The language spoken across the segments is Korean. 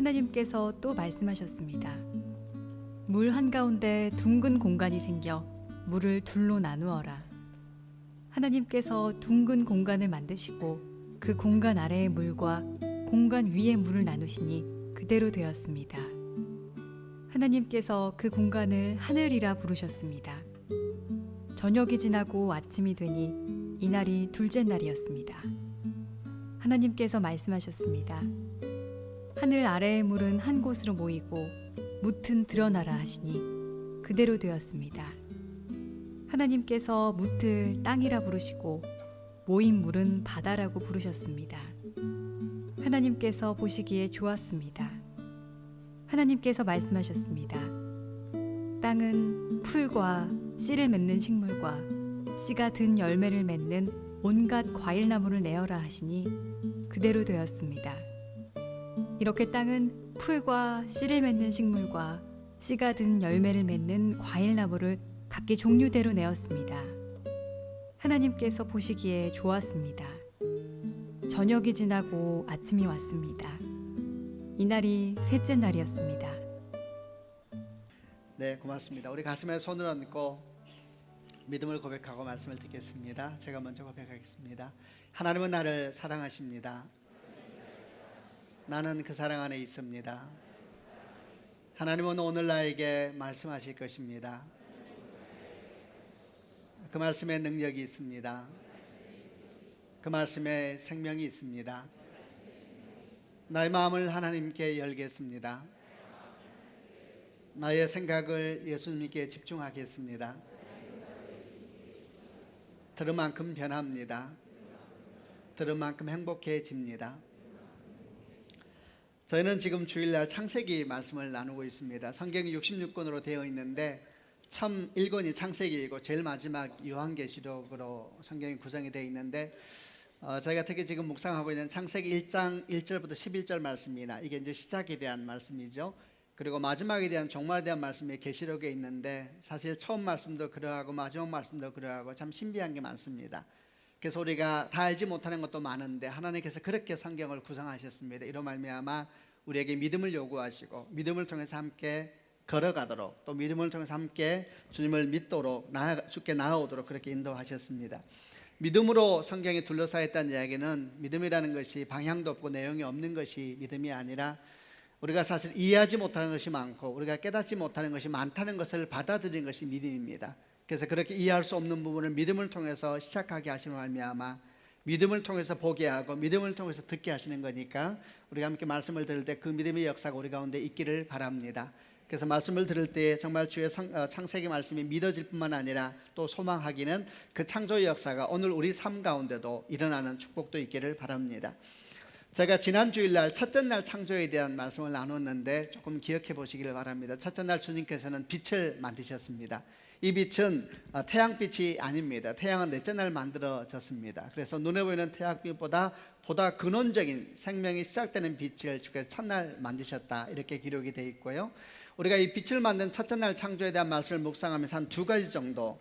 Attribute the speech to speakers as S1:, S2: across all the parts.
S1: 하나님께서 또 말씀하셨습니다. 물 한가운데 둥근 공간이 생겨 물을 둘로 나누어라. 하나님께서 둥근 공간을 만드시고 그 공간 아래의 물과 공간 위의 물을 나누시니 그대로 되었습니다. 하나님께서 그 공간을 하늘이라 부르셨습니다. 저녁이 지나고 아침이 되니 이날이 둘째 날이었습니다. 하나님께서 말씀하셨습니다. 하늘 아래의 물은 한 곳으로 모이고 뭇은 드러나라 하시니 그대로 되었습니다. 하나님께서 뭇을 땅이라 부르시고 모인 물은 바다라고 부르셨습니다. 하나님께서 보시기에 좋았습니다. 하나님께서 말씀하셨습니다. 땅은 풀과 씨를 맺는 식물과 씨가 든 열매를 맺는 온갖 과일나무를 내어라 하시니 그대로 되었습니다. 이렇게 땅은 풀과 씨를 맺는 식물과 씨가 든 열매를 맺는 과일나무를 각기 종류대로 내었습니다. 하나님께서 보시기에 좋았습니다. 저녁이 지나고 아침이 왔습니다. 이날이 셋째 날이었습니다.
S2: 네, 고맙습니다. 우리 가슴에 손을 얹고 믿음을 고백하고 말씀을 듣겠습니다. 제가 먼저 고백하겠습니다. 하나님은 나를 사랑하십니다. 나는 그 사랑 안에 있습니다. 하나님은 오늘 나에게 말씀하실 것입니다. 그 말씀에 능력이 있습니다. 그 말씀에 생명이 있습니다. 나의 마음을 하나님께 열겠습니다. 나의 생각을 예수님께 집중하겠습니다. 들은 만큼 변합니다. 들은 만큼 행복해집니다. 저희는 지금 주일날 창세기 말씀을 나누고 있습니다. 성경이 66권으로 되어 있는데 처음 1권이 창세기이고 제일 마지막 요한계시록으로 성경이 구성이 되어 있는데 저희가 특히 지금 묵상하고 있는 창세기 1장 1절부터 11절 말씀이나 이게 이제 시작에 대한 말씀이죠. 그리고 마지막에 대한 종말에 대한 말씀이 계시록에 있는데 사실 처음 말씀도 그러하고 마지막 말씀도 그러하고 참 신비한 게 많습니다. 그래서 우리가 다 알지 못하는 것도 많은데 하나님께서 그렇게 성경을 구성하셨습니다. 이로 말미암아 우리에게 믿음을 요구하시고 믿음을 통해서 함께 걸어가도록 또 믿음을 통해서 함께 주님을 믿도록 주께 나아오도록 그렇게 인도하셨습니다. 믿음으로 성경이 둘러싸여 있다는 이야기는 믿음이라는 것이 방향도 없고 내용이 없는 것이 믿음이 아니라 우리가 사실 이해하지 못하는 것이 많고 우리가 깨닫지 못하는 것이 많다는 것을 받아들이는 것이 믿음입니다. 그래서 그렇게 이해할 수 없는 부분을 믿음을 통해서 시작하게 하시는 말미암아 믿음을 통해서 보게 하고 믿음을 통해서 듣게 하시는 거니까 우리가 함께 말씀을 들을 때 그 믿음의 역사가 우리 가운데 있기를 바랍니다. 그래서 말씀을 들을 때 정말 주의 창세기 말씀이 믿어질 뿐만 아니라 또 소망하기는 그 창조의 역사가 오늘 우리 삶 가운데도 일어나는 축복도 있기를 바랍니다. 제가 지난 주일날 첫째 날 창조에 대한 말씀을 나눴는데 조금 기억해 보시기를 바랍니다. 첫째 날 주님께서는 빛을 만드셨습니다. 이 빛은 태양빛이 아닙니다. 태양은 넷째 날 만들어졌습니다. 그래서 눈에 보이는 태양빛보다 보다 근원적인 생명이 시작되는 빛을 주께서 첫날 만드셨다 이렇게 기록이 되어 있고요. 우리가 이 빛을 만든 첫째 날 창조에 대한 말씀을 묵상하면서 한 두 가지 정도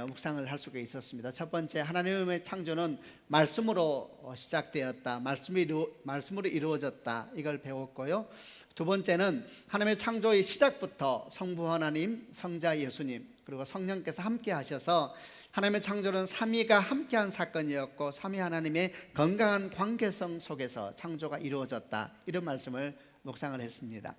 S2: 묵상을 할 수가 있었습니다. 첫 번째, 하나님의 창조는 말씀으로 시작되었다, 말씀으로 이루어졌다, 이걸 배웠고요. 두 번째는 하나님의 창조의 시작부터 성부 하나님, 성자 예수님, 그리고 성령께서 함께 하셔서 하나님의 창조는 삼위가 함께한 사건이었고 삼위 하나님의 건강한 관계성 속에서 창조가 이루어졌다, 이런 말씀을 묵상을 했습니다.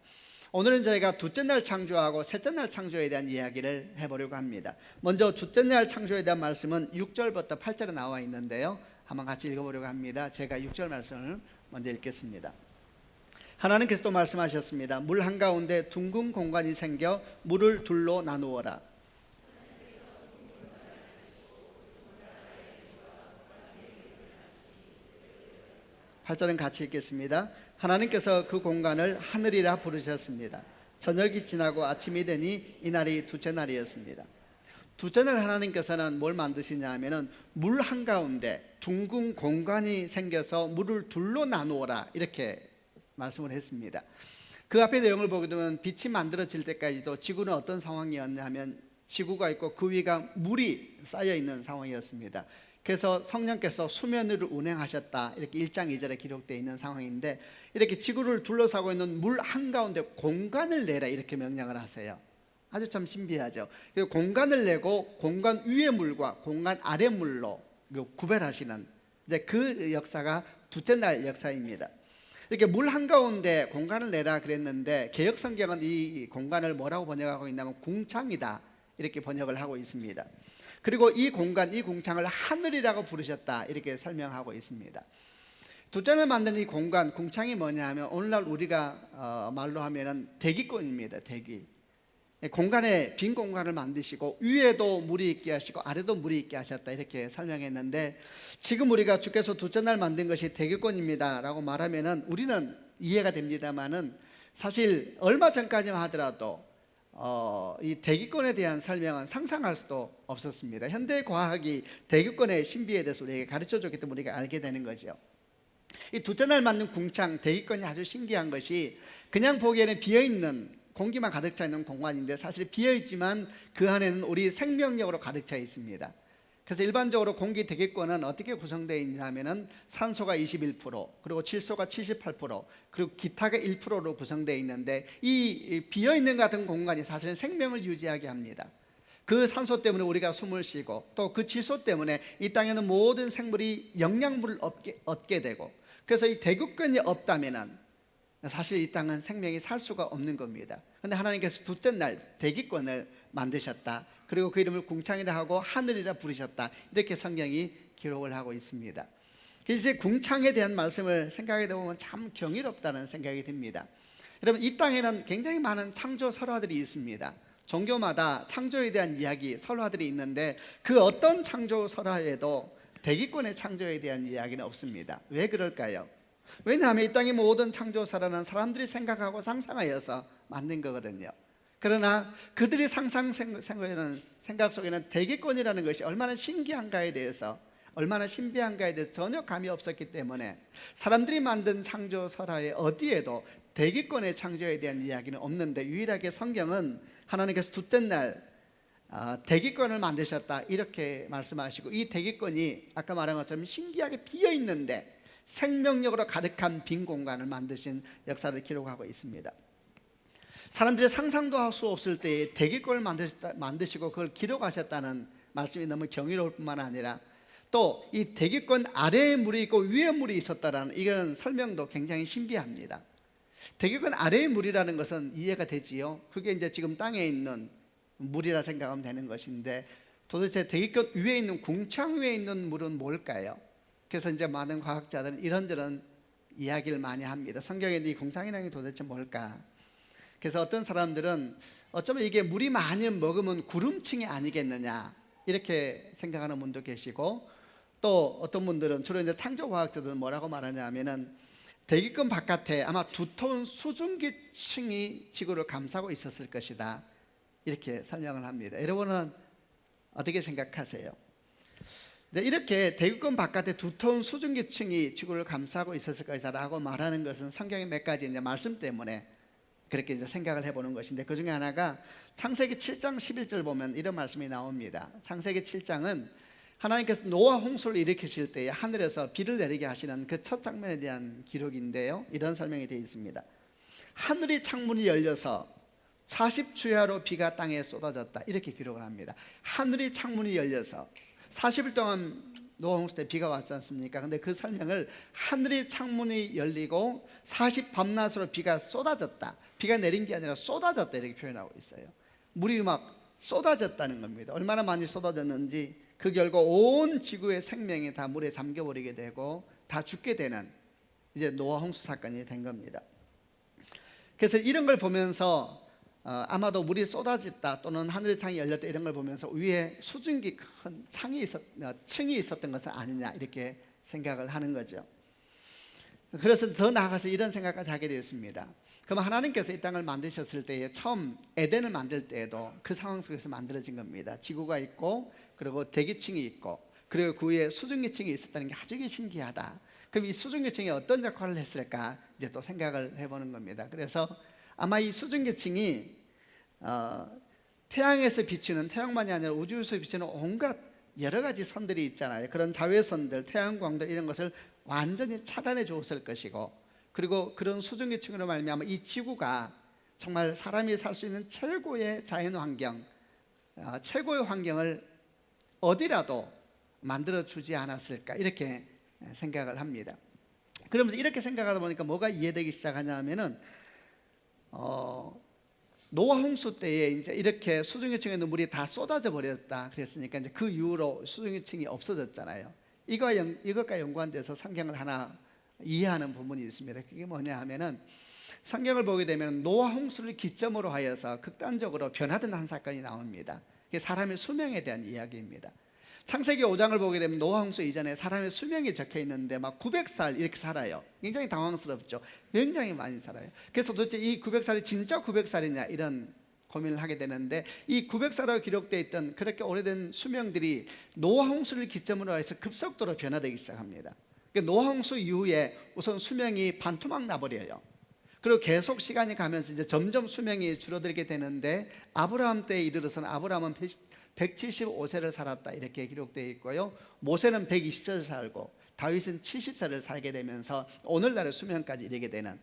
S2: 오늘은 저희가 둘째 날 창조하고 셋째 날 창조에 대한 이야기를 해보려고 합니다. 먼저 둘째 날 창조에 대한 말씀은 6절부터 8절에 나와 있는데요, 한번 같이 읽어보려고 합니다. 제가 6절 말씀을 먼저 읽겠습니다. 하나님께서 또 말씀하셨습니다. 물 한가운데 둥근 공간이 생겨 물을 둘로 나누어라. 8절은 같이 읽겠습니다. 하나님께서 그 공간을 하늘이라 부르셨습니다. 저녁이 지나고 아침이 되니 이날이 둘째 날이었습니다. 둘째 날 하나님께서는 뭘 만드시냐 하면은 물 한가운데 둥근 공간이 생겨서 물을 둘로 나누어라 이렇게 말씀을 했습니다. 그 앞에 내용을 보게 되면 빛이 만들어질 때까지도 지구는 어떤 상황이었냐 하면 지구가 있고 그 위가 물이 쌓여 있는 상황이었습니다. 그래서 성령께서 수면 위를 운행하셨다, 이렇게 1장 2절에 기록되어 있는 상황인데, 이렇게 지구를 둘러싸고 있는 물 한가운데 공간을 내라 이렇게 명령을 하세요. 아주 참 신비하죠. 공간을 내고 공간 위의 물과 공간 아래 물로 구별하시는 이제 그 역사가 둘째 날 역사입니다. 이렇게 물 한가운데 공간을 내라 그랬는데, 개역 성경은 이 공간을 뭐라고 번역하고 있냐면 궁창이다 이렇게 번역을 하고 있습니다. 그리고 이 공간, 이 궁창을 하늘이라고 부르셨다 이렇게 설명하고 있습니다. 둘째 날 만든 이 공간, 궁창이 뭐냐 하면 오늘날 우리가 말로 하면은 대기권입니다. 대기. 공간에 빈 공간을 만드시고 위에도 물이 있게 하시고 아래도 물이 있게 하셨다 이렇게 설명했는데, 지금 우리가 주께서 둘째 날 만든 것이 대기권입니다 라고 말하면은 우리는 이해가 됩니다만은, 사실 얼마 전까지만 하더라도 이 대기권에 대한 설명은 상상할 수도 없었습니다. 현대 과학이 대기권의 신비에 대해서 우리에게 가르쳐줬기 때문에 우리가 알게 되는 거죠. 이 둘째 날 만든 궁창 대기권이 아주 신기한 것이, 그냥 보기에는 비어있는 공기만 가득 차 있는 공간인데 사실 비어있지만 그 안에는 우리 생명력으로 가득 차 있습니다. 그래서 일반적으로 공기 대기권은 어떻게 구성되어 있냐면은 산소가 21%, 그리고 질소가 78%, 그리고 기타가 1%로 구성되어 있는데, 이 비어있는 같은 공간이 사실은 생명을 유지하게 합니다. 그 산소 때문에 우리가 숨을 쉬고, 또 그 질소 때문에 이 땅에는 모든 생물이 영양분을 얻게 되고, 그래서 이 대기권이 없다면은 사실 이 땅은 생명이 살 수가 없는 겁니다. 그런데 하나님께서 둘째 날 대기권을 만드셨다, 그리고 그 이름을 궁창이라 하고 하늘이라 부르셨다, 이렇게 성경이 기록을 하고 있습니다. 그래서 궁창에 대한 말씀을 생각해 보면 참 경이롭다는 생각이 듭니다. 여러분, 이 땅에는 굉장히 많은 창조 설화들이 있습니다. 종교마다 창조에 대한 이야기, 설화들이 있는데 그 어떤 창조 설화에도 대기권의 창조에 대한 이야기는 없습니다. 왜 그럴까요? 왜냐하면 이 땅의 모든 창조 설화는 사람들이 생각하고 상상하여서 만든 거거든요. 그러나 그들이 생각 속에는 대기권이라는 것이 얼마나 신기한가에 대해서, 얼마나 신비한가에 대해서 전혀 감이 없었기 때문에 사람들이 만든 창조 설화에 어디에도 대기권의 창조에 대한 이야기는 없는데, 유일하게 성경은 하나님께서 둘째 날 대기권을 만드셨다 이렇게 말씀하시고, 이 대기권이 아까 말한 것처럼 신기하게 비어있는데 생명력으로 가득한 빈 공간을 만드신 역사를 기록하고 있습니다. 사람들이 상상도 할 수 없을 때에 대기권을 만드시고 그걸 기록하셨다는 말씀이 너무 경이로울 뿐만 아니라, 또 이 대기권 아래에 물이 있고 위에 물이 있었다라는 이런 설명도 굉장히 신비합니다. 대기권 아래의 물이라는 것은 이해가 되지요. 그게 이제 지금 땅에 있는 물이라 생각하면 되는 것인데, 도대체 대기권 위에 있는 궁창 위에 있는 물은 뭘까요? 그래서 이제 많은 과학자들은 이런저런 이야기를 많이 합니다. 성경에 이 궁창이라는 게 도대체 뭘까? 그래서 어떤 사람들은 어쩌면 이게 물이 많이 머금은 구름층이 아니겠느냐 이렇게 생각하는 분도 계시고, 또 어떤 분들은, 주로 이제 창조과학자들은 뭐라고 말하냐면은 대기권 바깥에 아마 두터운 수증기층이 지구를 감싸고 있었을 것이다 이렇게 설명을 합니다. 여러분은 어떻게 생각하세요? 이렇게 대기권 바깥에 두터운 수증기층이 지구를 감싸고 있었을 것이다라고 말하는 것은 성경의 몇 가지 이제 말씀 때문에 그렇게 이제 생각을 해보는 것인데, 그 중에 하나가 창세기 7장 11절 보면 이런 말씀이 나옵니다. 창세기 7장은 하나님께서 노아 홍수를 일으키실 때에 하늘에서 비를 내리게 하시는 그 첫 장면에 대한 기록인데요, 이런 설명이 되어 있습니다. 하늘이 창문이 열려서 40주야로 비가 땅에 쏟아졌다 이렇게 기록을 합니다. 하늘이 창문이 열려서 40일 동안 노아 홍수 때 비가 왔지 않습니까? 근데 그 설명을 하늘의 창문이 열리고 40 밤낮으로 비가 쏟아졌다, 비가 내린 게 아니라 쏟아졌다 이렇게 표현하고 있어요. 물이 막 쏟아졌다는 겁니다. 얼마나 많이 쏟아졌는지, 그 결과 온 지구의 생명이 다 물에 잠겨버리게 되고 다 죽게 되는 이제 노아 홍수 사건이 된 겁니다. 그래서 이런 걸 보면서 아마도 물이 쏟아졌다 또는 하늘의 창이 열렸다 이런 걸 보면서 위에 수증기 큰 층이 있었던 것은 아니냐 이렇게 생각을 하는 거죠. 그래서 더 나아가서 이런 생각까지 하게 되었습니다. 그럼 하나님께서 이 땅을 만드셨을 때에 처음 에덴을 만들 때에도 그 상황 속에서 만들어진 겁니다. 지구가 있고, 그리고 대기층이 있고, 그리고 그 위에 수증기층이 있었다는 게 아주 신기하다. 그럼 이 수증기층이 어떤 역할을 했을까 이제 또 생각을 해보는 겁니다. 그래서 아마 이 수증기층이 태양에서 비치는, 태양만이 아니라 우주에서 비치는 온갖 여러 가지 선들이 있잖아요. 그런 자외선들, 태양광들 이런 것을 완전히 차단해 주었을 것이고, 그리고 그런 수증기층으로 말미암아 이 지구가 정말 사람이 살 수 있는 최고의 자연 환경, 최고의 환경을 어디라도 만들어 주지 않았을까, 이렇게 생각을 합니다. 그러면서 이렇게 생각하다 보니까 뭐가 이해되기 시작하냐면은 노아 홍수 때에 이제 이렇게 수증기층에 있는 물이 다 쏟아져 버렸다 그랬으니까 이제 그 이후로 수증기층이 없어졌잖아요. 이것과 연관돼서 성경을 하나 이해하는 부분이 있습니다. 그게 뭐냐 하면은, 성경을 보게 되면 노아 홍수를 기점으로 하여서 극단적으로 변화된 한 사건이 나옵니다. 그게 사람의 수명에 대한 이야기입니다. 창세기 5장을 보게 되면 노아 홍수 이전에 사람의 수명이 적혀 있는데 막 900살 이렇게 살아요. 굉장히 당황스럽죠. 굉장히 많이 살아요. 그래서 도대체 이 900살이 진짜 900살이냐 이런 고민을 하게 되는데, 이 900살로 기록되어 있던 그렇게 오래된 수명들이 노아 홍수를 기점으로 해서 급속도로 변화되기 시작합니다. 그러니까 노아 홍수 이후에 우선 수명이 반토막 나버려요. 그리고 계속 시간이 가면서 이제 점점 수명이 줄어들게 되는데, 아브라함 때에 이르러서는 아브라함은 175세를 살았다 이렇게 기록되어 있고요. 모세는 120세를 살고 다윗은 70세를 살게 되면서 오늘날의 수명까지 이르게 되는,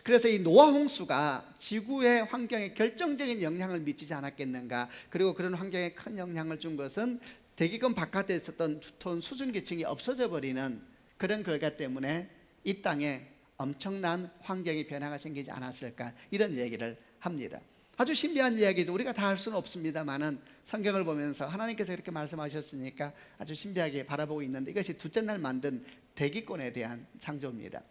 S2: 그래서 이 노아 홍수가 지구의 환경에 결정적인 영향을 미치지 않았겠는가. 그리고 그런 환경에 큰 영향을 준 것은 대기권 바깥에 있었던 두터운 수증기층이 없어져 버리는 그런 결과 때문에 이 땅에 엄청난 환경의 변화가 생기지 않았을까, 이런 얘기를 합니다. 아주 신비한 이야기도 우리가 다 할 수는 없습니다만은, 성경을 보면서 하나님께서 이렇게 말씀하셨으니까 아주 신비하게 바라보고 있는데, 이것이 둘째 날 만든 대기권에 대한 창조입니다.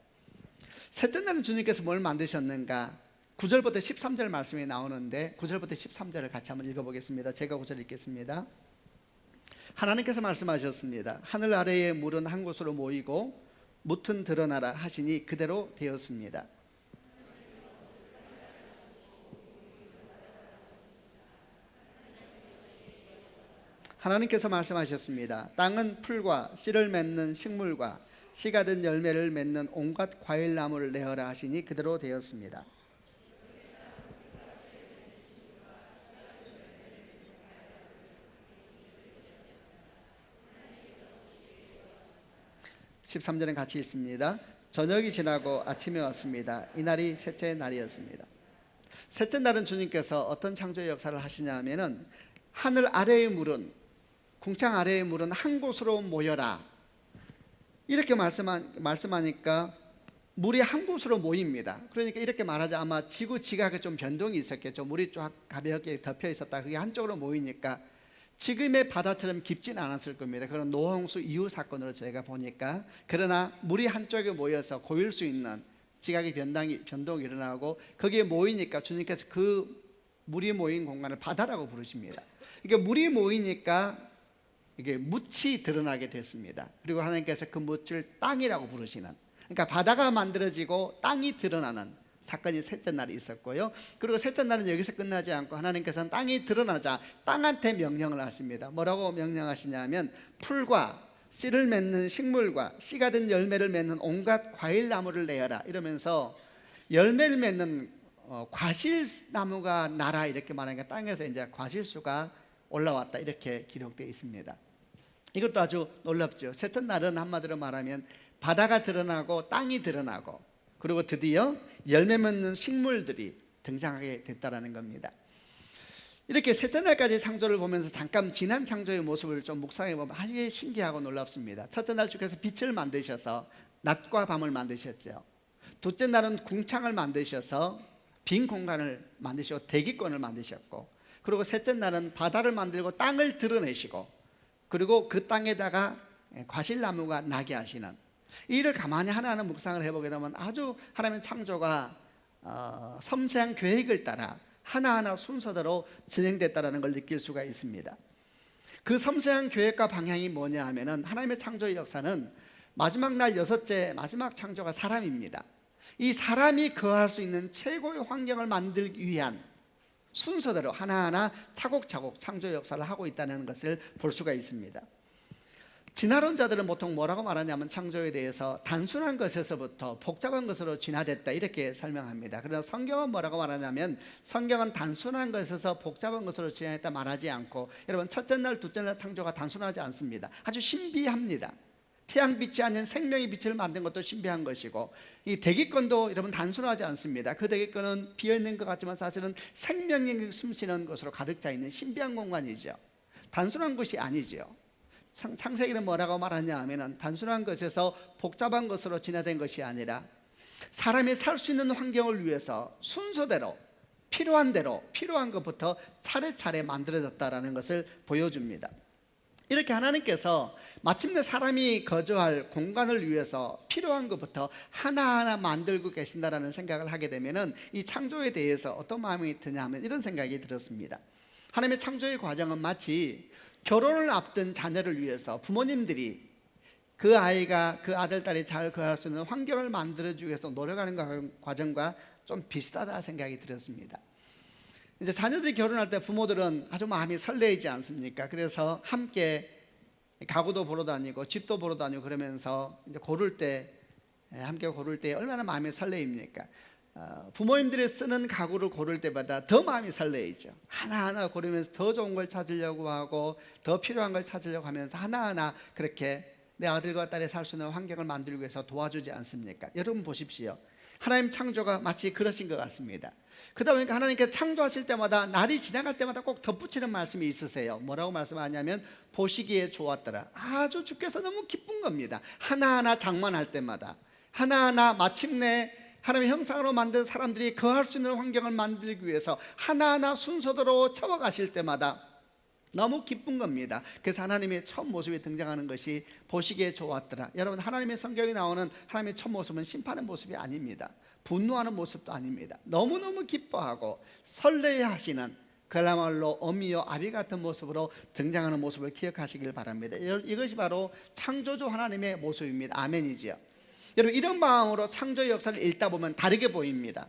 S2: 셋째 날은 주님께서 뭘 만드셨는가? 9절부터 13절 말씀이 나오는데 9절부터 13절을 같이 한번 읽어보겠습니다. 제가 9절 읽겠습니다. 하나님께서 말씀하셨습니다. 하늘 아래의 물은 한 곳으로 모이고 무튼 드러나라 하시니 그대로 되었습니다. 하나님께서 말씀하셨습니다. 땅은 풀과 씨를 맺는 식물과 씨가 든 열매를 맺는 온갖 과일나무를 내어라 하시니 그대로 되었습니다. (13절은) 같이 읽습니다. 저녁이 지나고 아침이 왔습니다. 이날이 셋째 날이었습니다. 셋째 날은 주님께서 어떤 창조의 역사를 하시냐 하면은, 하늘 아래의 물은, 궁창 아래의 물은 한 곳으로 모여라 이렇게 말씀하니까 물이 한 곳으로 모입니다. 그러니까 이렇게 말하자 아마 지구 지각에 좀 변동이 있었겠죠. 물이 쫙 가볍게 덮여 있었다 그게 한쪽으로 모이니까 지금의 바다처럼 깊지는 않았을 겁니다. 그런 노아 홍수 이후 사건으로 저희가 보니까. 그러나 물이 한쪽에 모여서 고일 수 있는 지각의 변동이 일어나고, 거기에 모이니까 주님께서 그 물이 모인 공간을 바다라고 부르십니다. 그러니까 물이 모이니까 이게 묻이 드러나게 됐습니다. 그리고 하나님께서 그 묻을 땅이라고 부르시는, 그러니까 바다가 만들어지고 땅이 드러나는 사건이 셋째 날이 있었고요. 그리고 셋째 날은 여기서 끝나지 않고 하나님께서는 땅이 드러나자 땅한테 명령을 하십니다. 뭐라고 명령하시냐면, 풀과 씨를 맺는 식물과 씨가 든 열매를 맺는 온갖 과일나무를 내어라 이러면서, 열매를 맺는 과실나무가 나라 이렇게 말하니까 땅에서 이제 과실수가 올라왔다 이렇게 기록되어 있습니다. 이것도 아주 놀랍죠. 셋째 날은 한마디로 말하면 바다가 드러나고 땅이 드러나고, 그리고 드디어 열매 맺는 식물들이 등장하게 됐다라는 겁니다. 이렇게 셋째 날까지 창조를 보면서 잠깐 지난 창조의 모습을 좀 묵상해 보면 아주 신기하고 놀랍습니다. 첫째 날 주께서 빛을 만드셔서 낮과 밤을 만드셨죠. 둘째 날은 궁창을 만드셔서 빈 공간을 만드시고 대기권을 만드셨고, 그리고 셋째 날은 바다를 만들고 땅을 드러내시고, 그리고 그 땅에다가 과실나무가 나게 하시는, 이 일을 가만히 하나하나 묵상을 해보게 되면 아주 하나님의 창조가 섬세한 계획을 따라 하나하나 순서대로 진행됐다는 걸 느낄 수가 있습니다. 그 섬세한 계획과 방향이 뭐냐 하면은, 하나님의 창조의 역사는 마지막 날 여섯째 마지막 창조가 사람입니다. 이 사람이 거할 수 있는 최고의 환경을 만들기 위한 순서대로 하나하나 차곡차곡 창조 역사를 하고 있다는 것을 볼 수가 있습니다. 진화론자들은 보통 뭐라고 말하냐면 창조에 대해서 단순한 것에서부터 복잡한 것으로 진화됐다 이렇게 설명합니다. 그러나 성경은 뭐라고 말하냐면 성경은 단순한 것에서 복잡한 것으로 진화했다 말하지 않고, 여러분 첫째 날 둘째 날 창조가 단순하지 않습니다. 아주 신비합니다. 태양빛이 아닌 생명의 빛을 만든 것도 신비한 것이고, 이 대기권도 여러분 단순하지 않습니다. 그 대기권은 비어있는 것 같지만 사실은 생명력이 숨쉬는 것으로 가득 차 있는 신비한 공간이죠. 단순한 것이 아니죠. 창세기는 뭐라고 말하냐 하면은 단순한 것에서 복잡한 것으로 진화된 것이 아니라 사람이 살 수 있는 환경을 위해서 순서대로 필요한 대로 필요한 것부터 차례차례 만들어졌다라는 것을 보여줍니다. 이렇게 하나님께서 마침내 사람이 거주할 공간을 위해서 필요한 것부터 하나하나 만들고 계신다라는 생각을 하게 되면은 이 창조에 대해서 어떤 마음이 드냐 하면 이런 생각이 들었습니다. 하나님의 창조의 과정은 마치 결혼을 앞둔 자녀를 위해서 부모님들이 그 아이가 그 아들 딸이 잘 거할 수 있는 환경을 만들어주기 위해서 노력하는 과정과 좀 비슷하다 생각이 들었습니다. 이제 자녀들이 결혼할 때 부모들은 아주 마음이 설레이지 않습니까? 그래서 함께 가구도 보러 다니고 집도 보러 다니고 그러면서 이제 함께 고를 때 얼마나 마음이 설레입니까? 부모님들이 쓰는 가구를 고를 때마다 더 마음이 설레이죠. 하나하나 고르면서 더 좋은 걸 찾으려고 하고 더 필요한 걸 찾으려고 하면서 하나하나 그렇게 내 아들과 딸이 살 수 있는 환경을 만들기 위해서 도와주지 않습니까? 여러분 보십시오. 하나님 창조가 마치 그러신 것 같습니다. 그러다 보니까 하나님께서 창조하실 때마다 날이 지나갈 때마다 꼭 덧붙이는 말씀이 있으세요. 뭐라고 말씀하냐면 보시기에 좋았더라. 아주 주께서 너무 기쁜 겁니다. 하나하나 장만할 때마다, 하나하나 마침내 하나님의 형상으로 만든 사람들이 거할 수 있는 환경을 만들기 위해서 하나하나 순서대로 채워가실 때마다 너무 기쁜 겁니다. 그래서 하나님의 첫 모습이 등장하는 것이 보시기에 좋았더라. 여러분, 하나님의 성경에 나오는 하나님의 첫 모습은 심판의 모습이 아닙니다. 분노하는 모습도 아닙니다. 너무너무 기뻐하고 설레하시는 그야말로 어미요 아비 같은 모습으로 등장하는 모습을 기억하시길 바랍니다. 이것이 바로 창조주 하나님의 모습입니다. 아멘이지요. 여러분, 이런 마음으로 창조의 역사를 읽다 보면 다르게 보입니다.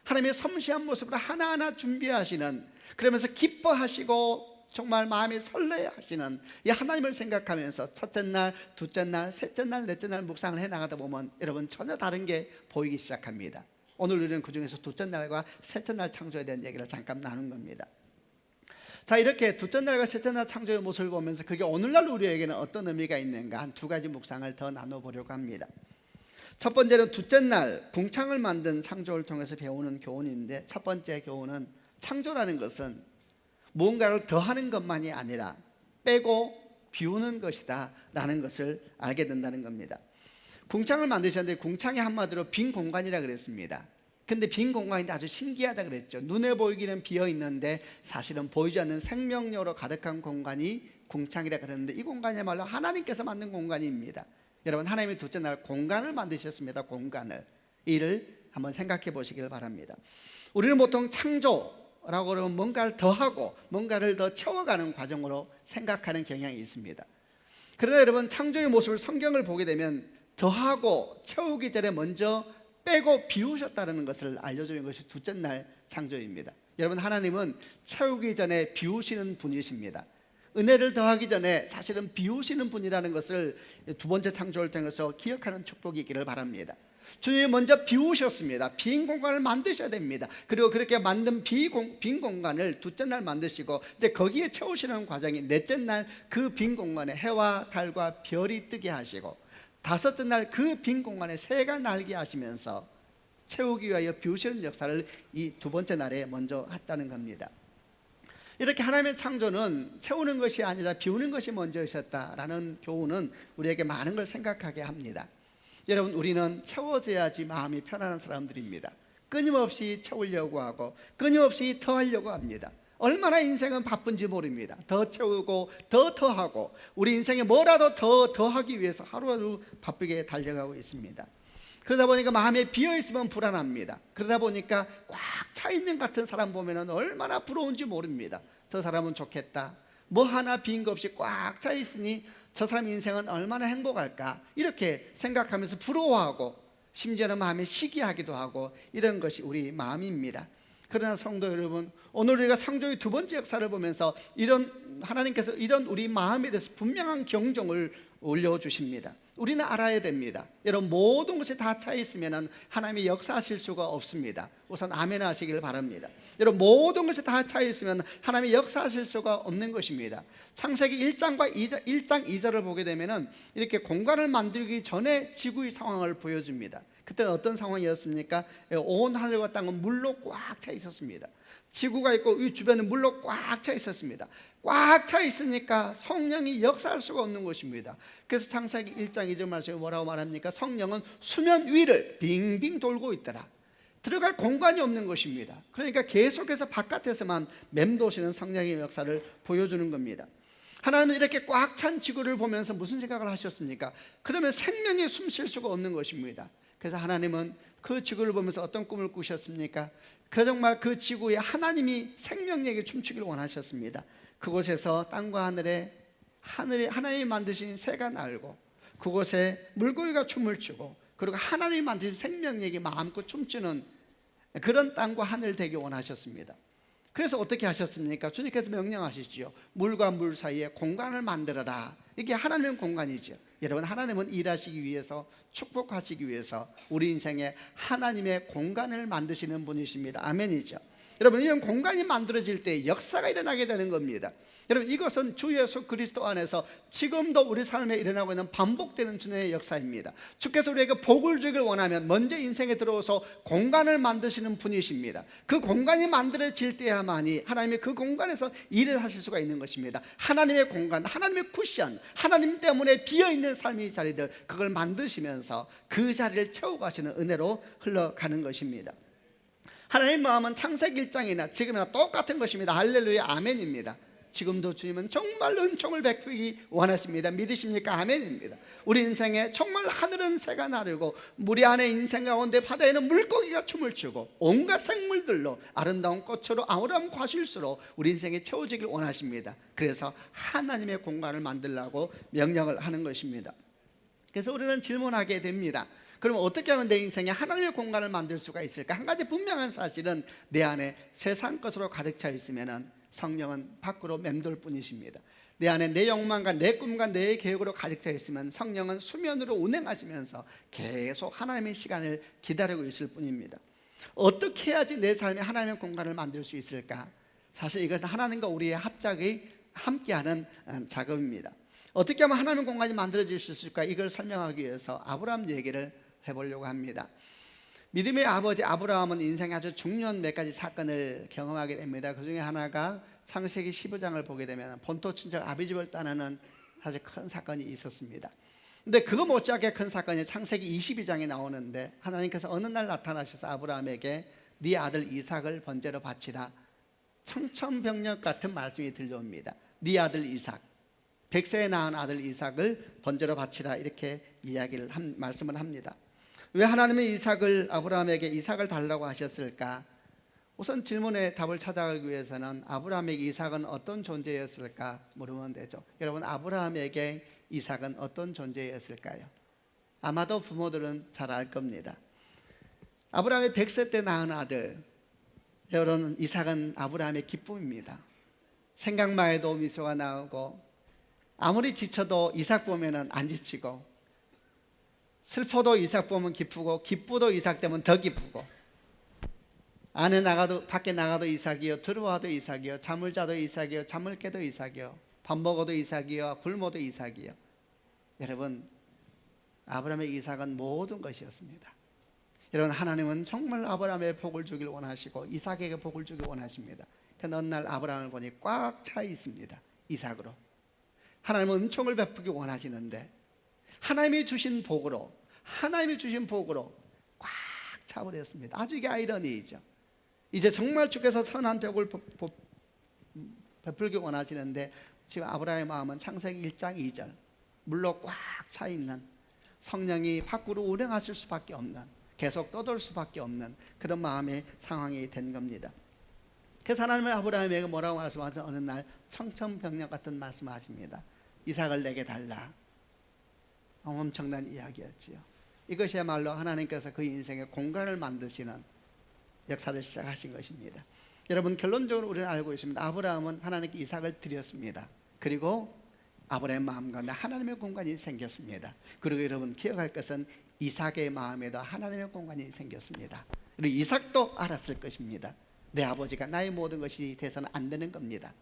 S2: 하나님의 섬세한 모습으로 하나하나 준비하시는, 그러면서 기뻐하시고 정말 마음이 설레하시는 이 하나님을 생각하면서 첫째 날, 둘째 날, 셋째 날, 넷째 날 묵상을 해나가다 보면 여러분 전혀 다른 게 보이기 시작합니다. 오늘 우리는 그 중에서 둘째 날과 셋째 날 창조에 대한 얘기를 잠깐 나눈 겁니다. 자, 이렇게 둘째 날과 셋째 날 창조의 모습을 보면서 그게 오늘날 우리에게는 어떤 의미가 있는가 한 두 가지 묵상을 더 나눠보려고 합니다. 첫 번째는 둘째 날 궁창을 만든 창조를 통해서 배우는 교훈인데, 첫 번째 교훈은 창조라는 것은 무언가를 더하는 것만이 아니라 빼고 비우는 것이다 라는 것을 알게 된다는 겁니다. 궁창을 만드셨는데 궁창이 한마디로 빈 공간이라 그랬습니다. 근데 빈 공간인데 아주 신기하다 그랬죠. 눈에 보이기는 비어 있는데 사실은 보이지 않는 생명력으로 가득한 공간이 궁창이라 그랬는데, 이 공간이야말로 하나님께서 만든 공간입니다. 여러분, 하나님이 둘째 날 공간을 만드셨습니다. 공간을. 이를 한번 생각해 보시길 바랍니다. 우리는 보통 창조라고 그러면 뭔가를 더하고 뭔가를 더 채워가는 과정으로 생각하는 경향이 있습니다. 그러나 여러분, 창조의 모습을 성경을 보게 되면 더하고 채우기 전에 먼저 빼고 비우셨다는 것을 알려주는 것이 둘째 날 창조입니다. 여러분, 하나님은 채우기 전에 비우시는 분이십니다. 은혜를 더하기 전에 사실은 비우시는 분이라는 것을 두 번째 창조를 통해서 기억하는 축복이 있기를 바랍니다. 주님이 먼저 비우셨습니다. 빈 공간을 만드셔야 됩니다. 그리고 그렇게 만든 빈 공간을 둘째 날 만드시고 이제 거기에 채우시는 과정이 넷째 날 그 빈 공간에 해와 달과 별이 뜨게 하시고, 다섯째 날 그 빈 공간에 새가 날게 하시면서 채우기 위하여 비우시는 역사를 이 두 번째 날에 먼저 했다는 겁니다. 이렇게 하나님의 창조는 채우는 것이 아니라 비우는 것이 먼저이셨다라는 교훈은 우리에게 많은 걸 생각하게 합니다. 여러분, 우리는 채워져야지 마음이 편안한 사람들입니다. 끊임없이 채우려고 하고 끊임없이 더하려고 합니다. 얼마나 인생은 바쁜지 모릅니다. 더 채우고 더 더하고 우리 인생에 뭐라도 더 더하기 위해서 하루하루 바쁘게 달려가고 있습니다. 그러다 보니까 마음에 비어있으면 불안합니다. 그러다 보니까 꽉 차 있는 같은 사람 보면 얼마나 부러운지 모릅니다. 저 사람은 좋겠다, 뭐 하나 빈 거 없이 꽉 차 있으니 저 사람 인생은 얼마나 행복할까, 이렇게 생각하면서 부러워하고 심지어는 마음에 시기하기도 하고, 이런 것이 우리 마음입니다. 그러나 성도 여러분, 오늘 우리가 창조의 두 번째 역사를 보면서 이런 하나님께서 이런 우리 마음에 대해서 분명한 경종을 올려주십니다. 우리는 알아야 됩니다. 여러분, 모든 것이 다 차 있으면 하나님이 역사하실 수가 없습니다. 우선 아멘 하시길 바랍니다. 여러분, 모든 것이 다 차 있으면 하나님이 역사하실 수가 없는 것입니다. 창세기 1장 2절을 보게 되면 이렇게 공간을 만들기 전에 지구의 상황을 보여줍니다. 그때는 어떤 상황이었습니까? 온 하늘과 땅은 물로 꽉 차 있었습니다. 지구가 있고 이 주변에 물로 꽉 차 있었습니다. 꽉 차 있으니까 성령이 역사할 수가 없는 것입니다. 그래서 창세기 1장 2절 말씀에 뭐라고 말합니까? 성령은 수면 위를 빙빙 돌고 있더라. 들어갈 공간이 없는 것입니다. 그러니까 계속해서 바깥에서만 맴도시는 성령의 역사를 보여주는 겁니다. 하나님은 이렇게 꽉 찬 지구를 보면서 무슨 생각을 하셨습니까? 그러면 생명이 숨 쉴 수가 없는 것입니다. 그래서 하나님은 그 지구를 보면서 어떤 꿈을 꾸셨습니까? 정말 그 지구에 하나님이 생명력이 춤추기를 원하셨습니다. 그곳에서 땅과 하늘에 하나님이 만드신 새가 날고, 그곳에 물고기가 춤을 추고, 그리고 하나님이 만드신 생명력이 마음껏 춤추는 그런 땅과 하늘 되기 원하셨습니다. 그래서 어떻게 하셨습니까? 주님께서 명령하시지요. 물과 물 사이에 공간을 만들어라. 이게 하나님의 공간이죠. 여러분, 하나님은 일하시기 위해서, 축복하시기 위해서 우리 인생에 하나님의 공간을 만드시는 분이십니다. 아멘이죠. 여러분, 이런 공간이 만들어질 때 역사가 일어나게 되는 겁니다. 여러분, 이것은 주 예수 그리스도 안에서 지금도 우리 삶에 일어나고 있는 반복되는 주님의 역사입니다. 주께서 우리에게 복을 주길 원하면 먼저 인생에 들어와서 공간을 만드시는 분이십니다. 그 공간이 만들어질 때야만이 하나님이 그 공간에서 일을 하실 수가 있는 것입니다. 하나님의 공간, 하나님의 쿠션, 하나님 때문에 비어있는 삶의 자리들, 그걸 만드시면서 그 자리를 채워가시는 은혜로 흘러가는 것입니다. 하나님의 마음은 창세기 1장이나 지금이나 똑같은 것입니다. 할렐루야, 아멘입니다. 지금도 주님은 정말 은총을 베푸기 원하십니다. 믿으십니까? 아멘입니다. 우리 인생에 정말 하늘은 새가 나르고 물이 안에 인생 가운데 바다에는 물고기가 춤을 추고 온갖 생물들로 아름다운 꽃으로 아름다운 과실수로 우리 인생에 채워지길 원하십니다. 그래서 하나님의 공간을 만들라고 명령을 하는 것입니다. 그래서 우리는 질문하게 됩니다. 그럼 어떻게 하면 내 인생에 하나님의 공간을 만들 수가 있을까? 한 가지 분명한 사실은 내 안에 세상 것으로 가득 차 있으면 성령은 밖으로 맴돌 뿐이십니다. 내 안에 내 욕망과 내 꿈과 내 계획으로 가득 차 있으면 성령은 수면으로 운행하시면서 계속 하나님의 시간을 기다리고 있을 뿐입니다. 어떻게 해야지 내 삶에 하나님의 공간을 만들 수 있을까? 사실 이것은 하나님과 우리의 합작의 함께하는 작업입니다. 어떻게 하면 하나님의 공간이 만들어질 수 있을까? 이걸 설명하기 위해서 아브라함 얘기를 해보려고 합니다. 믿음의 아버지 아브라함은 인생에 아주 중요한 몇 가지 사건을 경험하게 됩니다. 그 중에 하나가 창세기 15장을 보게 되면 본토 친척 아비집을 따르는 사실 큰 사건이 있었습니다. 근데 그거 못지않게 큰 사건이 창세기 22장에 나오는데 하나님께서 어느 날 나타나셔서 아브라함에게 네 아들 이삭을 번제로 바치라, 청천벽력 같은 말씀이 들려옵니다. 네 아들 이삭, 100세에 낳은 아들 이삭을 번제로 바치라, 이렇게 말씀을 합니다. 왜 하나님은 아브라함에게 이삭을 달라고 하셨을까? 우선 질문의 답을 찾아가기 위해서는 아브라함에게 이삭은 어떤 존재였을까 물으면 되죠. 여러분, 아브라함에게 이삭은 어떤 존재였을까요? 아마도 부모들은 잘 알 겁니다. 아브라함의 100세 때 낳은 아들, 여러분, 이삭은 아브라함의 기쁨입니다. 생각만 해도 미소가 나오고, 아무리 지쳐도 이삭 보면은 안 지치고, 슬퍼도 이삭 보면 기쁘고, 기쁘도 이삭 되면 더 기쁘고, 밖에 나가도 이삭이요, 들어와도 이삭이요, 잠을 자도 이삭이요, 잠을 깨도 이삭이요, 밥 먹어도 이삭이요, 굶어도 이삭이요. 여러분, 아브라함의 이삭은 모든 것이었습니다. 여러분, 하나님은 정말 아브라함의 복을 주길 원하시고 이삭에게 복을 주길 원하십니다. 그런데 어느 날 아브라함을 보니 꽉 차 있습니다. 이삭으로. 하나님은 은총을 베푸기 원하시는데 하나님이 주신 복으로 꽉 차버렸습니다. 아주 이게 아이러니이죠. 이제 정말 주께서 선한 복을 베풀기 원하시는데 지금 아브라함의 마음은 창세기 1장 2절 물로 꽉 차 있는, 성령이 밖으로 운행하실 수밖에 없는, 계속 떠돌 수밖에 없는 그런 마음의 상황이 된 겁니다. 그래서 하나님은 아브라함에게 뭐라고 말씀하셔서 어느 날 청천벽력 같은 말씀하십니다. 이삭을 내게 달라. 엄청난 이야기였지요. 이것이야말로 하나님께서 그 인생에 공간을 만드시는 역사를 시작하신 것입니다. 여러분, 결론적으로 우리는 알고 있습니다. 아브라함은 하나님께 이삭을 드렸습니다. 그리고 아브라함의 마음 가운데 하나님의 공간이 생겼습니다. 그리고 여러분 기억할 것은 이삭의 마음에도 하나님의 공간이 생겼습니다. 그리고 이삭도 알았을 것입니다. 내 아버지가 나의 모든 것이 돼서는 안 되는 겁니다.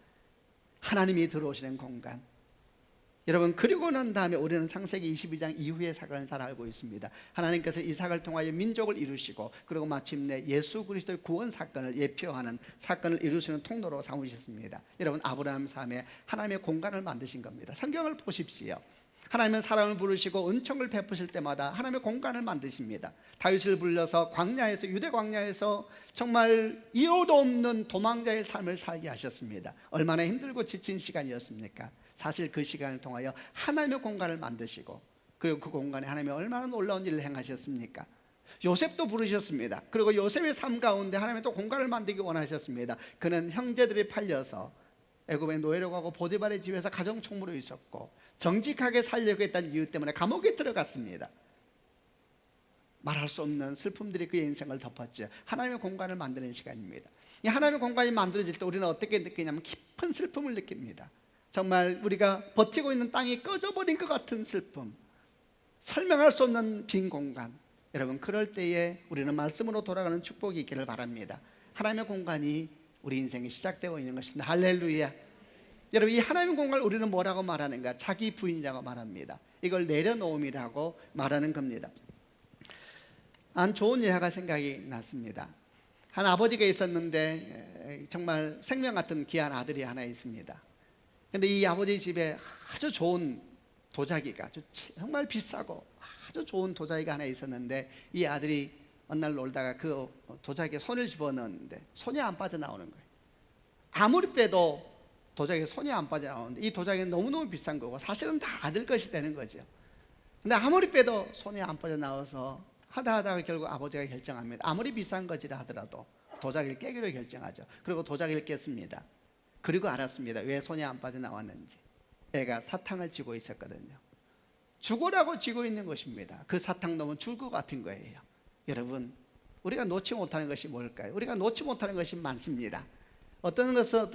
S2: 하나님이 들어오시는 공간. 여러분, 그리고 난 다음에 우리는 창세기 22장 이후의 사건을 잘 알고 있습니다. 하나님께서 이삭을 통하여 민족을 이루시고, 그리고 마침내 예수 그리스도의 구원 사건을 예표하는 사건을 이루시는 통로로 삼으셨습니다. 여러분, 아브라함 삶에 하나님의 공간을 만드신 겁니다. 성경을 보십시오. 하나님은 사람을 부르시고 은총을 베푸실 때마다 하나님의 공간을 만드십니다. 다윗을 불러서 광야에서, 유대 광야에서 정말 이유도 없는 도망자의 삶을 살게 하셨습니다. 얼마나 힘들고 지친 시간이었습니까? 사실 그 시간을 통하여 하나님의 공간을 만드시고, 그리고 그 공간에 하나님이 얼마나 놀라운 일을 행하셨습니까? 요셉도 부르셨습니다. 그리고 요셉의 삶 가운데 하나님이 또 공간을 만들기 원하셨습니다. 그는 형제들이 팔려서 애굽의 노예로 가고 보디발의 집에서 가정총무로 있었고, 정직하게 살려고 했다는 이유 때문에 감옥에 들어갔습니다. 말할 수 없는 슬픔들이 그의 인생을 덮었죠. 하나님의 공간을 만드는 시간입니다. 이 하나님의 공간이 만들어질 때 우리는 어떻게 느끼냐면 깊은 슬픔을 느낍니다. 정말 우리가 버티고 있는 땅이 꺼져버린 것 같은 슬픔, 설명할 수 없는 빈 공간. 여러분, 그럴 때에 우리는 말씀으로 돌아가는 축복이 있기를 바랍니다. 하나님의 공간이 우리 인생이 시작되어 있는 것입니다. 할렐루야. 여러분, 이 하나님의 공간을 우리는 뭐라고 말하는가? 자기 부인이라고 말합니다. 이걸 내려놓음이라고 말하는 겁니다. 한 좋은 예화가 생각이 났습니다. 한 아버지가 있었는데 정말 생명 같은 귀한 아들이 하나 있습니다. 근데 이 아버지 집에 아주 좋은 도자기가, 정말 비싸고 아주 좋은 도자기가 하나 있었는데, 이 아들이 어느 날 놀다가 그 도자기에 손을 집어넣었는데 손이 안 빠져나오는 거예요. 아무리 빼도 도자기에 손이 안 빠져나오는데, 이 도자기는 너무너무 비싼 거고 사실은 다 아들 것이 되는 거죠. 근데 아무리 빼도 손이 안 빠져나와서 하다가 결국 아버지가 결정합니다. 아무리 비싼 것이라 하더라도 도자기를 깨기로 결정하죠. 그리고 도자기를 깼습니다. 그리고 알았습니다. 왜 손이 안 빠져나왔는지. 애가 사탕을 쥐고 있었거든요. 죽으라고 쥐고 있는 것입니다. 그 사탕놈은 죽을 것 같은 거예요. 여러분, 우리가 놓지 못하는 것이 뭘까요? 우리가 놓지 못하는 것이 많습니다. 어떤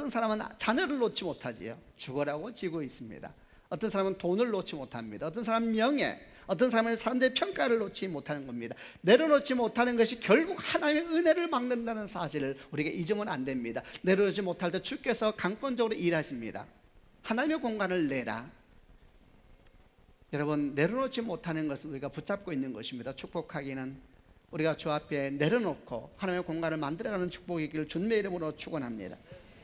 S2: 사람은 자녀를 놓지 못하지요. 죽으라고 쥐고 있습니다. 어떤 사람은 돈을 놓지 못합니다. 어떤 사람은 명예, 어떤 사람은 사람들의 평가를 놓지 못하는 겁니다. 내려놓지 못하는 것이 결국 하나님의 은혜를 막는다는 사실을 우리가 잊으면 안 됩니다. 내려놓지 못할 때 주께서 강권적으로 일하십니다. 하나님의 공간을 내라. 여러분, 내려놓지 못하는 것은 우리가 붙잡고 있는 것입니다. 축복하기는 우리가 주 앞에 내려놓고 하나님의 공간을 만들어가는 축복이기를 주님의 이름으로 축원합니다.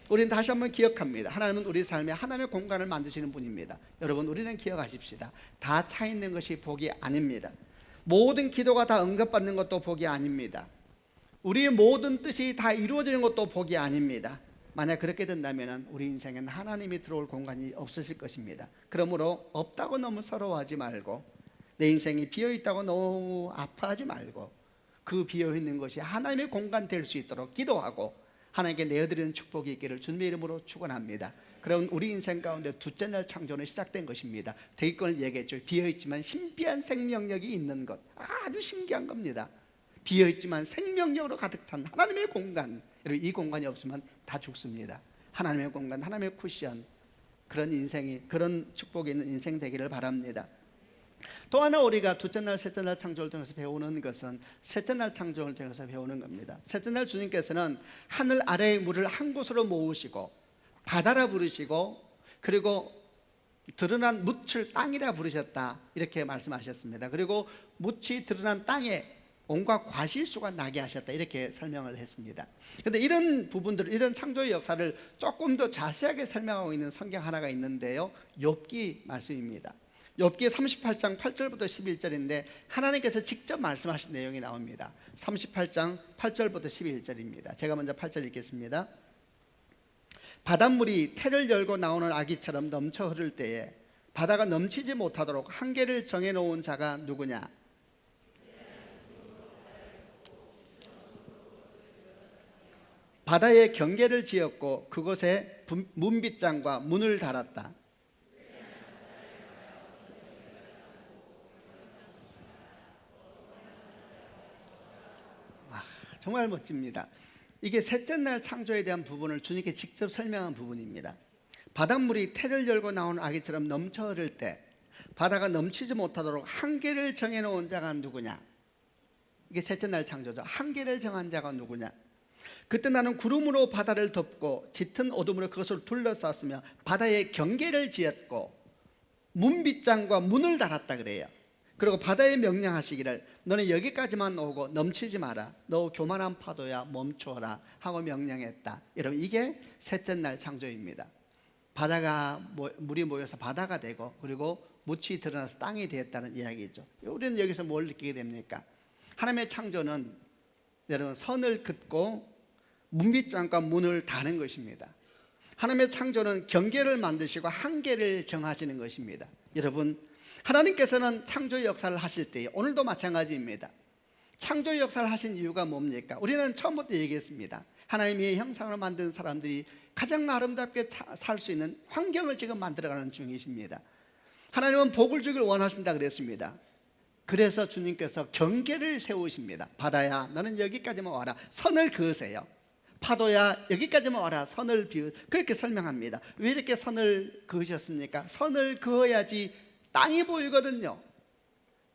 S2: 우리는 다시 한번 기억합니다. 하나님은 우리 삶에 하나님의 공간을 만드시는 분입니다. 여러분, 우리는 기억하십시다. 다 차 있는 것이 복이 아닙니다. 모든 기도가 다 응답받는 것도 복이 아닙니다. 우리의 모든 뜻이 다 이루어지는 것도 복이 아닙니다. 만약 그렇게 된다면 우리 인생엔 하나님이 들어올 공간이 없으실 것입니다. 그러므로 없다고 너무 서러워하지 말고, 내 인생이 비어있다고 너무 아파하지 말고, 그 비어있는 것이 하나님의 공간 될 수 있도록 기도하고 하나님께 내어드리는 축복이 있기를 주님의 이름으로 축원합니다. 그럼 우리 인생 가운데 둘째 날 창조는 시작된 것입니다. 대기권을 얘기했죠. 비어있지만 신비한 생명력이 있는 것, 아주 신기한 겁니다. 비어있지만 생명력으로 가득 찬 하나님의 공간. 여러분, 이 공간이 없으면 다 죽습니다. 하나님의 공간, 하나님의 쿠션, 그런 인생이, 그런 축복이 있는 인생 되기를 바랍니다. 또 하나 우리가 둘째 날, 셋째 날 창조를 통해서 배우는 것은 셋째 날 창조를 통해서 배우는 겁니다. 셋째 날 주님께서는 하늘 아래의 물을 한 곳으로 모으시고 바다라 부르시고, 그리고 드러난 묻을 땅이라 부르셨다, 이렇게 말씀하셨습니다. 그리고 묻이 드러난 땅에 온갖 과실수가 나게 하셨다, 이렇게 설명을 했습니다. 그런데 이런 부분들, 이런 창조의 역사를 조금 더 자세하게 설명하고 있는 성경 하나가 있는데요, 욥기 말씀입니다. 욥기 38장 8절부터 11절인데 하나님께서 직접 말씀하신 내용이 나옵니다. 38장 8절부터 11절입니다. 제가 먼저 8절 읽겠습니다. 바닷물이 태를 열고 나오는 아기처럼 넘쳐 흐를 때에 바다가 넘치지 못하도록 한계를 정해놓은 자가 누구냐? 바다에 경계를 지었고 그곳에 문빗장과 문을 달았다. 정말 멋집니다. 이게 셋째 날 창조에 대한 부분을 주님께 직접 설명한 부분입니다. 바닷물이 태를 열고 나오는 아기처럼 넘쳐 흐를 때 바다가 넘치지 못하도록 한계를 정해놓은 자가 누구냐? 이게 셋째 날 창조죠. 한계를 정한 자가 누구냐? 그때 나는 구름으로 바다를 덮고 짙은 어둠으로 그것을 둘러쌌으며 바다에 경계를 지었고 문빗장과 문을 달았다 그래요. 그리고 바다에 명령하시기를 너는 여기까지만 오고 넘치지 마라. 너 교만한 파도야 멈춰라 하고 명령했다. 여러분, 이게 셋째 날 창조입니다. 바다가 물이 모여서 바다가 되고 그리고 묻이 드러나서 땅이 되었다는 이야기죠. 우리는 여기서 뭘 느끼게 됩니까? 하나님의 창조는 여러분 선을 긋고 문빗장과 문을 다는 것입니다. 하나님의 창조는 경계를 만드시고 한계를 정하시는 것입니다. 여러분, 하나님께서는 창조 역사를 하실 때 오늘도 마찬가지입니다. 창조 역사를 하신 이유가 뭡니까? 우리는 처음부터 얘기했습니다. 하나님의 형상으로 만든 사람들이 가장 아름답게 살 수 있는 환경을 지금 만들어가는 중이십니다. 하나님은 복을 주길 원하신다 그랬습니다. 그래서 주님께서 경계를 세우십니다. 바다야 너는 여기까지만 와라. 선을 그으세요. 파도야 여기까지만 와라. 선을 비우. 그렇게 설명합니다. 왜 이렇게 선을 그으셨습니까? 선을 그어야지 땅이 보이거든요.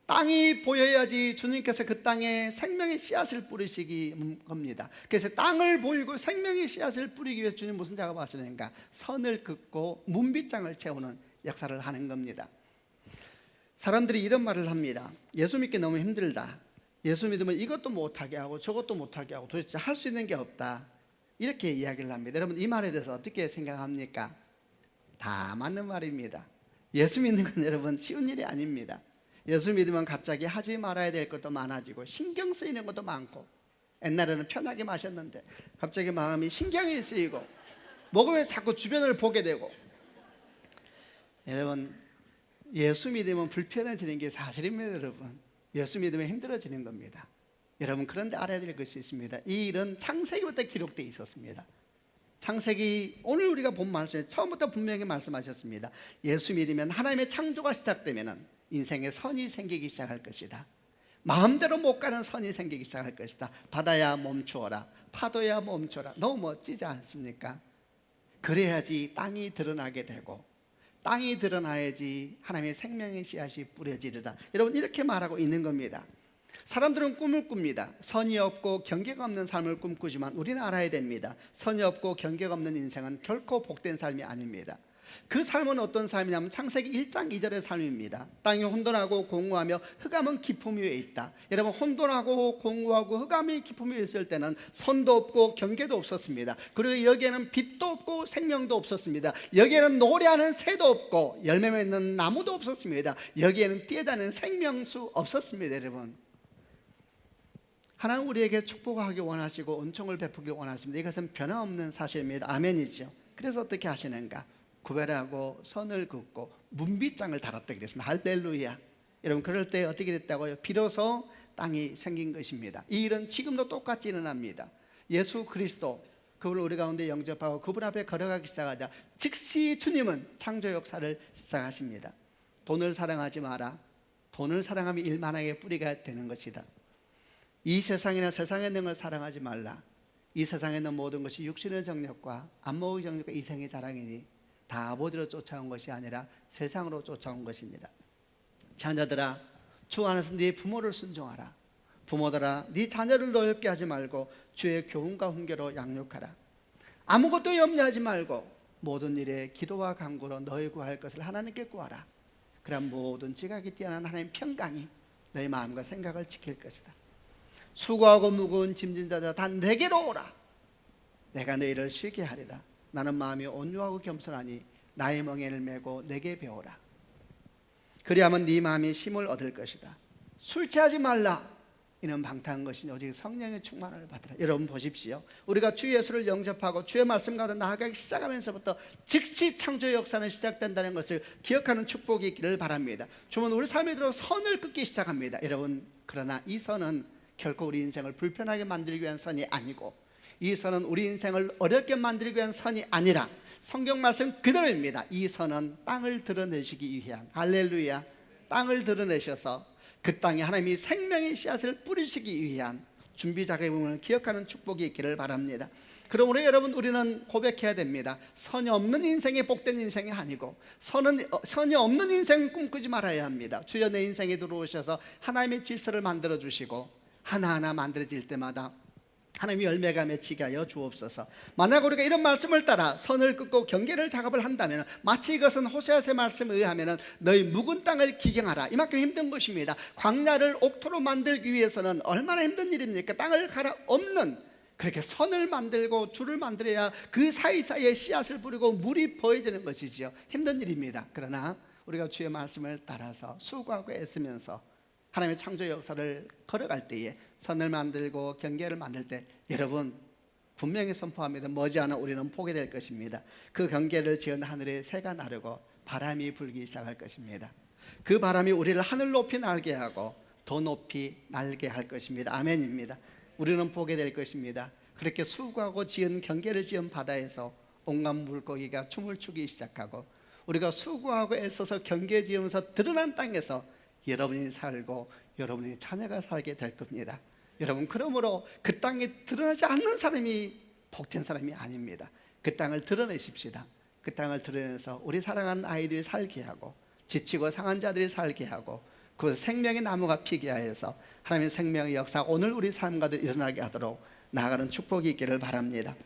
S2: 땅이 보여야지 주님께서 그 땅에 생명의 씨앗을 뿌리시기 겁니다. 그래서 땅을 보이고 생명의 씨앗을 뿌리기 위해서 주님 무슨 작업을 하시는가? 선을 긋고 문빗장을 채우는 역사를 하는 겁니다. 사람들이 이런 말을 합니다. 예수 믿기 너무 힘들다. 예수 믿으면 이것도 못하게 하고 저것도 못하게 하고 도대체 할 수 있는 게 없다. 이렇게 이야기를 합니다. 여러분, 이 말에 대해서 어떻게 생각합니까? 다 맞는 말입니다. 예수 믿는 건 여러분 쉬운 일이 아닙니다. 예수 믿으면 갑자기 하지 말아야 될 것도 많아지고 신경 쓰이는 것도 많고, 옛날에는 편하게 마셨는데 갑자기 마음이 신경이 쓰이고 먹으면 자꾸 주변을 보게 되고. 여러분, 예수 믿으면 불편해지는 게 사실입니다. 여러분, 예수 믿으면 힘들어지는 겁니다. 여러분, 그런데 알아야 될 것이 있습니다. 이 일은 창세기부터 기록되어 있었습니다. 창세기, 오늘 우리가 본 말씀에 처음부터 분명히 말씀하셨습니다. 예수 믿으면 하나님의 창조가 시작되면 인생에 선이 생기기 시작할 것이다. 마음대로 못 가는 선이 생기기 시작할 것이다. 바다야 멈추어라. 파도야 멈춰라. 너무 멋지지 않습니까? 그래야지 땅이 드러나게 되고, 땅이 드러나야지 하나님의 생명의 씨앗이 뿌려지리라. 여러분, 이렇게 말하고 있는 겁니다. 사람들은 꿈을 꿉니다. 선이 없고 경계가 없는 삶을 꿈꾸지만 우리는 알아야 됩니다. 선이 없고 경계가 없는 인생은 결코 복된 삶이 아닙니다. 그 삶은 어떤 삶이냐면 창세기 1장 2절의 삶입니다. 땅이 혼돈하고 공허하며 흑암은 깊음 위에 있다. 여러분, 혼돈하고 공허하고 흑암이 깊음 위에 있을 때는 선도 없고 경계도 없었습니다. 그리고 여기에는 빛도 없고 생명도 없었습니다. 여기에는 노래하는 새도 없고 열매 맺는 나무도 없었습니다. 여기에는 뛰어다니는 생명수 없었습니다. 여러분, 하나님 우리에게 축복하기 원하시고 은총을 베푸기 원하십니다. 이것은 변함없는 사실입니다. 아멘이죠. 그래서 어떻게 하시는가? 구별하고 선을 긋고 문빗장을 달았다 그랬습니다. 할렐루야. 여러분, 그럴 때 어떻게 됐다고요? 비로소 땅이 생긴 것입니다. 이 일은 지금도 똑같이 일어납니다. 예수 그리스도, 그분을 우리 가운데 영접하고 그분 앞에 걸어가기 시작하자 즉시 주님은 창조 역사를 시작하십니다. 돈을 사랑하지 마라. 돈을 사랑하면 일만하게 뿌리가 되는 것이다. 이 세상이나 세상에 있는 걸 사랑하지 말라. 이 세상에 있는 모든 것이 육신의 정력과 안목의 정력과 이생의 자랑이니 다 아버지로 쫓아온 것이 아니라 세상으로 쫓아온 것입니다. 자녀들아, 주 안에서 네 부모를 순종하라. 부모들아, 네 자녀를 노엽게 하지 말고 주의 교훈과 훈계로 양육하라. 아무것도 염려하지 말고 모든 일에 기도와 간구로 너희 구할 것을 하나님께 구하라. 그럼 모든 지각이 뛰어난 하나님 평강이 너희 마음과 생각을 지킬 것이다. 수고하고 무거운 짐진 자들아, 다 내게로 오라. 내가 너희를 쉬게 하리라. 나는 마음이 온유하고 겸손하니 나의 멍에를 메고 내게 배우라. 그리하면 네 마음이 힘을 얻을 것이다. 술 취하지 말라. 이는 방탕한 것이니 오직 성령의 충만을 받으라. 여러분 보십시오. 우리가 주 예수를 영접하고 주의 말씀 가운데 나아가기 시작하면서부터 즉시 창조 역사는 시작된다는 것을 기억하는 축복이 있기를 바랍니다. 주는 우리 삶에 들어 선을 긋기 시작합니다. 여러분, 그러나 이 선은 결코 우리 인생을 불편하게 만들기 위한 선이 아니고, 이 선은 우리 인생을 어렵게 만들기 위한 선이 아니라 성경 말씀 그대로입니다. 이 선은 땅을 드러내시기 위한, 할렐루야, 땅을 드러내셔서 그 땅에 하나님이 생명의 씨앗을 뿌리시기 위한 준비 작업을 기억하는 축복이 있기를 바랍니다. 그러므로 여러분, 우리는 고백해야 됩니다. 선이 없는 인생이 복된 인생이 아니고 선이 없는 인생을 꿈꾸지 말아야 합니다. 주여 내 인생에 들어오셔서 하나님의 질서를 만들어 주시고 하나하나 만들어질 때마다 하나님이 열매가 맺히게 하여 주옵소서. 만약 우리가 이런 말씀을 따라 선을 긋고 경계를 작업을 한다면, 마치 이것은 호세아서의 말씀에 의하면 너희 묵은 땅을 기경하라, 이만큼 힘든 것입니다. 광야를 옥토로 만들기 위해서는 얼마나 힘든 일입니까? 땅을 갈아 엎는, 그렇게 선을 만들고 줄을 만들어야 그 사이사이에 씨앗을 뿌리고 물이 보여지는 것이지요. 힘든 일입니다. 그러나 우리가 주의 말씀을 따라서 수고하고 애쓰면서 하나님의 창조 역사를 걸어갈 때에 선을 만들고 경계를 만들 때, 여러분 분명히 선포합니다. 머지않아 우리는 보게 될 것입니다. 그 경계를 지은 하늘에 새가 나르고 바람이 불기 시작할 것입니다. 그 바람이 우리를 하늘 높이 날게 하고 더 높이 날게 할 것입니다. 아멘입니다. 우리는 보게 될 것입니다. 그렇게 수고하고 지은 경계를 지은 바다에서 온갖 물고기가 춤을 추기 시작하고, 우리가 수고하고 애써서 경계 지으면서 드러난 땅에서 여러분이 살고 여러분의 자녀가 살게 될 겁니다. 여러분, 그러므로 그 땅에 드러나지 않는 사람이 복된 사람이 아닙니다. 그 땅을 드러내십시다. 그 땅을 드러내서 우리 사랑하는 아이들이 살게 하고 지치고 상한 자들이 살게 하고 그 생명의 나무가 피게 하여서 하나님의 생명의 역사 오늘 우리 삶과도 일어나게 하도록 나아가는 축복이 있기를 바랍니다.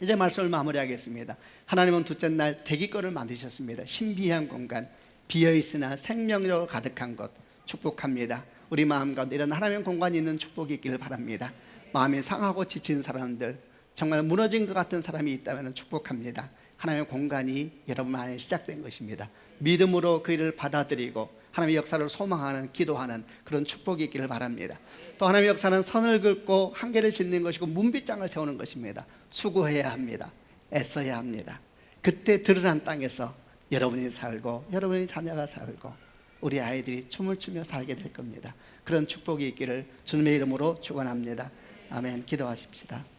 S2: 이제 말씀을 마무리하겠습니다. 하나님은 둘째 날 대기권을 만드셨습니다. 신비한 공간, 비어있으나 생명력으로 가득한 것 축복합니다. 우리 마음 가운데 이런 하나님의 공간이 있는 축복이 있기를 바랍니다. 마음이 상하고 지친 사람들, 정말 무너진 것 같은 사람이 있다면 축복합니다. 하나님의 공간이 여러분 안에 시작된 것입니다. 믿음으로 그 일을 받아들이고 하나님의 역사를 소망하는, 기도하는 그런 축복이 있기를 바랍니다. 또 하나님의 역사는 선을 긋고 한계를 짓는 것이고 문빗장을 세우는 것입니다. 수고해야 합니다. 애써야 합니다. 그때 드러난 땅에서 여러분이 살고 여러분의 자녀가 살고 우리 아이들이 춤을 추며 살게 될 겁니다. 그런 축복이 있기를 주님의 이름으로 축원합니다. 아멘. 기도하십시다.